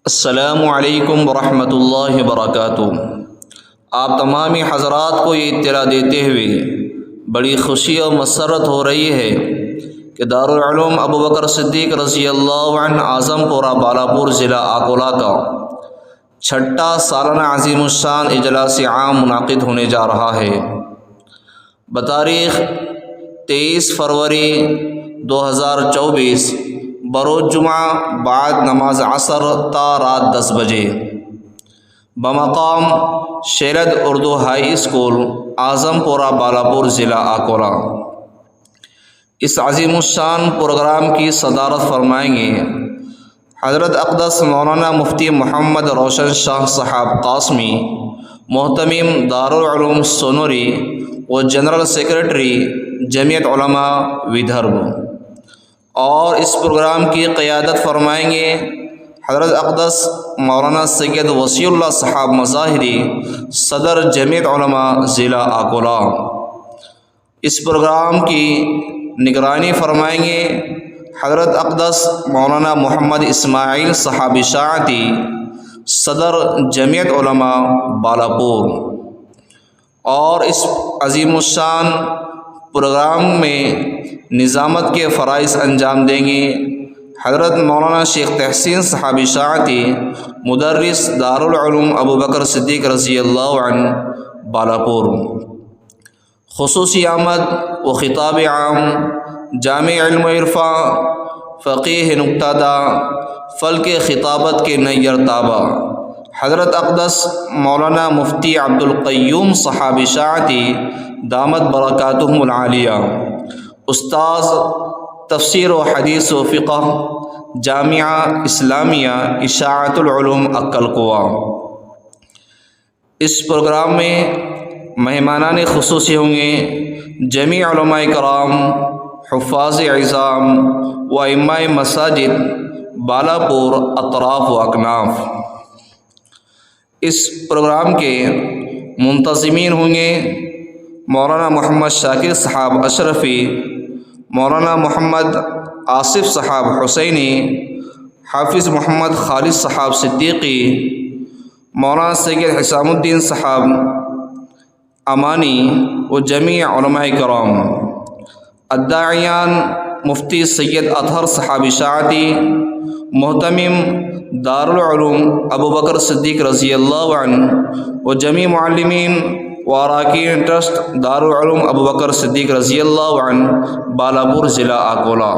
السلام علیکم ورحمۃ اللہ وبرکاتہ۔ آپ تمامی حضرات کو یہ اطلاع دیتے ہوئے بڑی خوشی اور مسرت ہو رہی ہے کہ دارالعلوم ابو بکر صدیق رضی اللہ عنہ اعظم پورہ بالاپور ضلع اکولہ کا چھٹا سالانہ عظیم الشان اجلاس عام منعقد ہونے جا رہا ہے۔ بتاریخ 23 فروری 2024 بروز جمعہ بعد نماز عصر تا رات 10 بجے بمقام شیلد اردو ہائی اسکول اعظم پورہ بالاپور ضلع اکولہ۔ اس عظیم الشان پروگرام کی صدارت فرمائیں گے حضرت اقدس مولانا مفتی محمد روشن شاہ صاحب قاسمی، محتمم دارالعلوم سونوری و جنرل سیکرٹری جمعیت علماء ودربھ، اور اس پروگرام کی قیادت فرمائیں گے حضرت اقدس مولانا سید وسیع اللہ صاحب مظاہری، صدر جمعیت علماء ضلع اکولہ۔ اس پروگرام کی نگرانی فرمائیں گے حضرت اقدس مولانا محمد اسماعیل صاحب اشاعتی، صدر جمعیت علماء بالاپور، اور اس عظیم الشان پروگرام میں نظامت کے فرائض انجام دیں گے حضرت مولانا شیخ تحسین صاحب اشاعتی، مدرس دارالعلوم ابو بکر صدیق رضی اللہ عنہ بالاپور۔ خصوصی آمد و خطاب عام جامع علم و عرفاں فقیہ نکتہ دا فلک خطابت کے نیر تابہ حضرت اقدس مولانا مفتی عبد القیوم صاحب اشاعتی دامت برکاتہم العالیہ، استاذ تفسیر و حدیث و فقہ، جامعہ اسلامیہ اشاعت العلوم اکلکوا۔ اس پروگرام میں مہمانان خصوصی ہوں گے جمیع علماء کرام، حفاظ عظام و ائمہ مساجد بالاپور اطراف و اکناف۔ اس پروگرام کے منتظمین ہوں گے مولانا محمد شاکر صاحب اشرفی، مولانا محمد آصف صاحب حسینی، حافظ محمد خالد صاحب صدیقی، مولانا سید حسام الدین صاحب امانی و جمیع علماء کرام۔ الداعیان مفتی سید اطہر صاحب اشاعتی، محتمم دارالعلوم ابو بکر صدیق رضی اللہ عنہ و جمیع معلمین و اراکین ٹرسٹ دارالعلوم ابو بکر صدیق رضی اللہ عنہ بالاپور ضلع اکولہ۔